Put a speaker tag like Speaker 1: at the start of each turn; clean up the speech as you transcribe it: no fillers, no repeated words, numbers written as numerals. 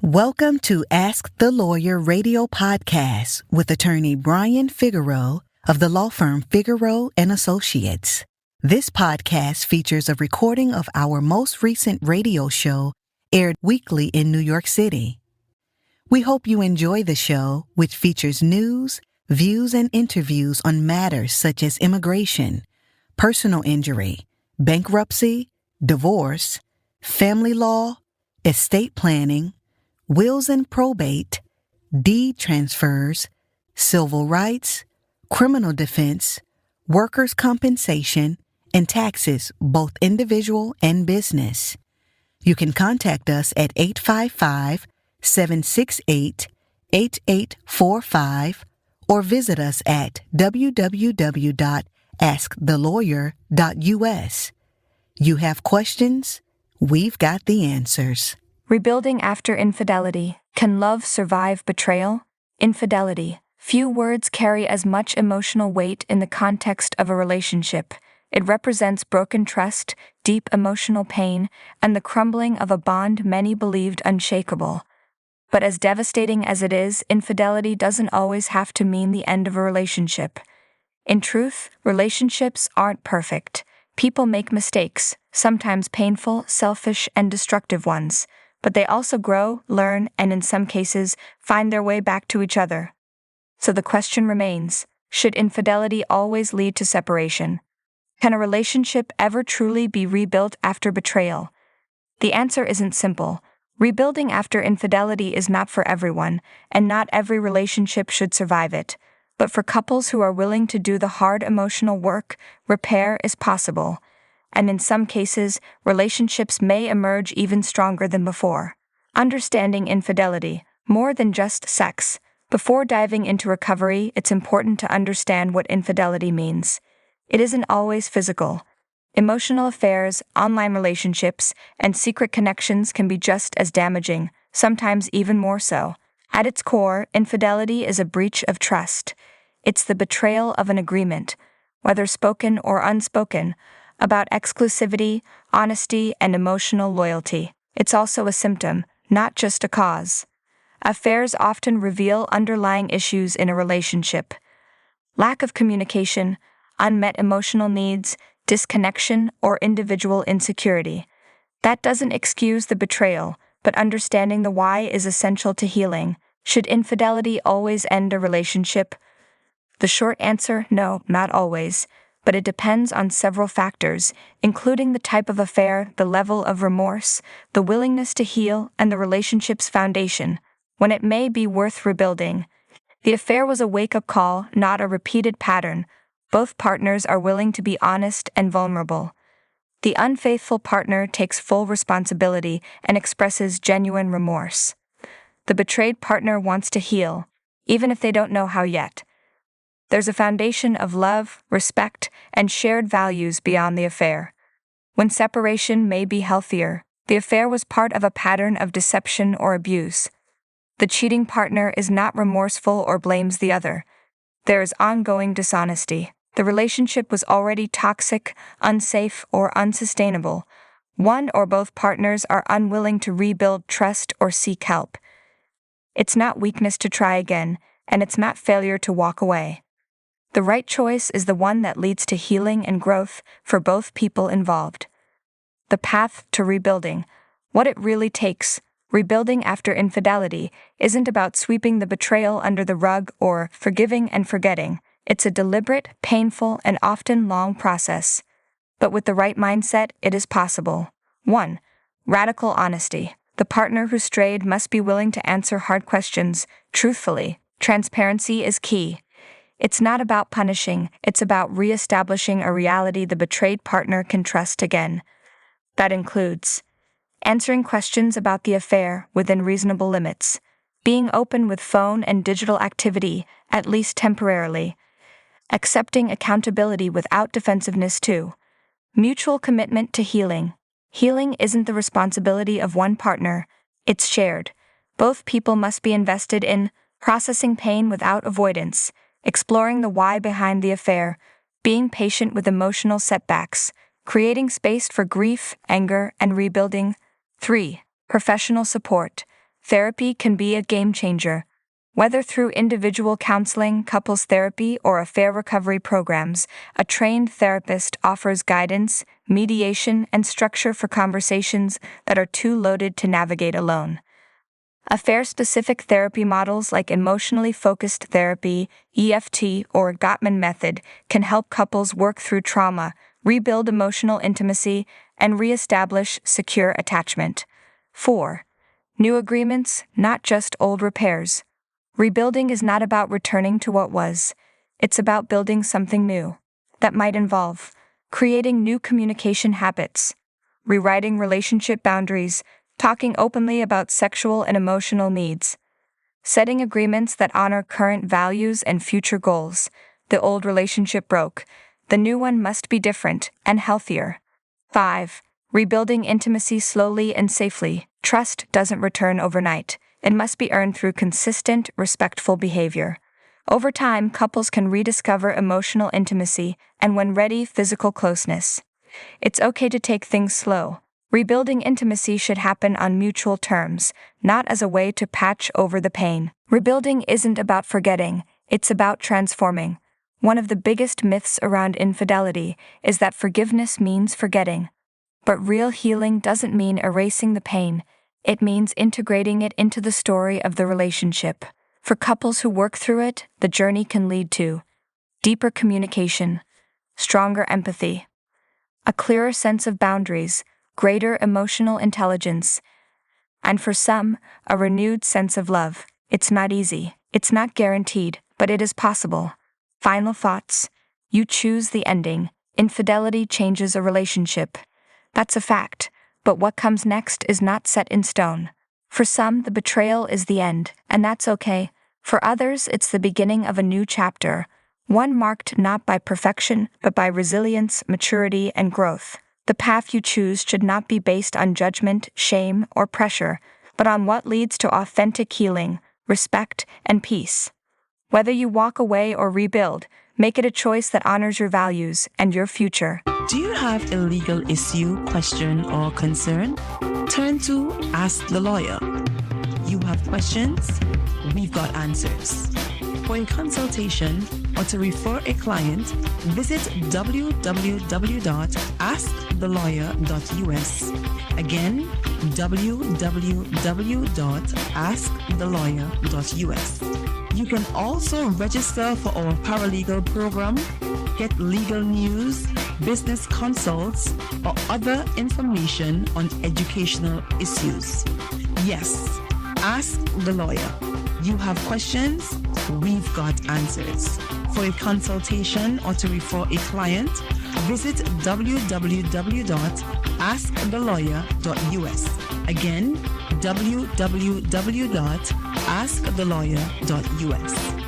Speaker 1: Welcome to Ask the Lawyer radio podcast with attorney Brian Figueroa of the law firm Figueroa and Associates. This podcast features a recording of our most recent radio show aired weekly in New York City. We hope you enjoy the show, which features news, views, and interviews on matters such as immigration, personal injury, bankruptcy, divorce, family law, estate planning, wills and probate, deed transfers, civil rights, criminal defense, workers' compensation, and taxes, both individual and business. You can contact us at 855-768-8845 or visit us at www.askthelawyer.us. You have questions? We've got the answers.
Speaker 2: Rebuilding after infidelity. Can love survive betrayal? Infidelity. Few words carry as much emotional weight in the context of a relationship. It represents broken trust, deep emotional pain, and the crumbling of a bond many believed unshakable. But as devastating as it is, infidelity doesn't always have to mean the end of a relationship. In truth, relationships aren't perfect. People make mistakes, sometimes painful, selfish, and destructive ones. But they also grow, learn, and in some cases, find their way back to each other. So the question remains, should infidelity always lead to separation? Can a relationship ever truly be rebuilt after betrayal? The answer isn't simple. Rebuilding after infidelity is not for everyone, and not every relationship should survive it. But for couples who are willing to do the hard emotional work, repair is possible. And in some cases, relationships may emerge even stronger than before. Understanding infidelity, more than just sex. Before diving into recovery, it's important to understand what infidelity means. It isn't always physical. Emotional affairs, online relationships, and secret connections can be just as damaging, sometimes even more so. At its core, infidelity is a breach of trust. It's the betrayal of an agreement, whether spoken or unspoken, about exclusivity, honesty, and emotional loyalty. It's also a symptom, not just a cause. Affairs often reveal underlying issues in a relationship. Lack of communication, unmet emotional needs, disconnection, or individual insecurity. That doesn't excuse the betrayal, but understanding the why is essential to healing. Should infidelity always end a relationship? The short answer, no, not always. But it depends on several factors, including the type of affair, the level of remorse, the willingness to heal, and the relationship's foundation, when it may be worth rebuilding. The affair was a wake-up call, not a repeated pattern. Both partners are willing to be honest and vulnerable. The unfaithful partner takes full responsibility and expresses genuine remorse. The betrayed partner wants to heal, even if they don't know how yet. There's a foundation of love, respect, and shared values beyond the affair. When separation may be healthier, the affair was part of a pattern of deception or abuse. The cheating partner is not remorseful or blames the other. There is ongoing dishonesty. The relationship was already toxic, unsafe, or unsustainable. One or both partners are unwilling to rebuild trust or seek help. It's not weakness to try again, and it's not failure to walk away. The right choice is the one that leads to healing and growth for both people involved. The path to rebuilding. What it really takes. Rebuilding after infidelity isn't about sweeping the betrayal under the rug or forgiving and forgetting. It's a deliberate, painful, and often long process. But with the right mindset, it is possible. 1. Radical honesty. The partner who strayed must be willing to answer hard questions truthfully. Transparency is key. It's not about punishing, it's about re-establishing a reality the betrayed partner can trust again. That includes answering questions about the affair within reasonable limits, being open with phone and digital activity, at least temporarily, accepting accountability without defensiveness too, mutual commitment to healing. Healing isn't the responsibility of one partner, it's shared. Both people must be invested in processing pain without avoidance, exploring the why behind the affair, being patient with emotional setbacks, creating space for grief, anger, and rebuilding. 3. Professional support. therapy can be a game changer. Whether through individual counseling, couples therapy, or affair recovery programs, a trained therapist offers guidance, mediation, and structure for conversations that are too loaded to navigate alone. Affair-specific therapy models like emotionally focused therapy, EFT, or Gottman method can help couples work through trauma, rebuild emotional intimacy, and reestablish secure attachment. 4. New agreements, not just old repairs. Rebuilding is not about returning to what was. It's about building something new. That might involve creating new communication habits, rewriting relationship boundaries, talking openly about sexual and emotional needs, setting agreements that honor current values and future goals. The old relationship broke. The new one must be different and healthier. 5. Rebuilding intimacy slowly and safely. Trust doesn't return overnight. It must be earned through consistent, respectful behavior. Over time, couples can rediscover emotional intimacy and, when ready, physical closeness. It's okay to take things slow. Rebuilding intimacy should happen on mutual terms, not as a way to patch over the pain. Rebuilding isn't about forgetting, it's about transforming. One of the biggest myths around infidelity is that forgiveness means forgetting. But real healing doesn't mean erasing the pain. It means integrating it into the story of the relationship. For couples who work through it, the journey can lead to deeper communication, stronger empathy, a clearer sense of boundaries, greater emotional intelligence, and for some, a renewed sense of love. It's not easy, it's not guaranteed, but it is possible. Final thoughts. You choose the ending. Infidelity changes a relationship. That's a fact. But what comes next is not set in stone. For some, the betrayal is the end, and that's okay. For others, it's the beginning of a new chapter, one marked not by perfection, but by resilience, maturity, and growth. The path you choose should not be based on judgment, shame, or pressure, but on what leads to authentic healing, respect, and peace. Whether you walk away or rebuild, make it a choice that honors your values and your future.
Speaker 3: Do you have a legal issue, question, or concern? Turn to Ask the Lawyer. You have questions? We've got answers. For a consultation or to refer a client, visit www.askthelawyer.us. Again, www.askthelawyer.us. You can also register for our paralegal program, get legal news, business consults, or other information on educational issues. Yes, Ask the Lawyer. You have questions? We've got answers. For a consultation or to refer a client, visit www.askthelawyer.us. Again, www.askthelawyer.us.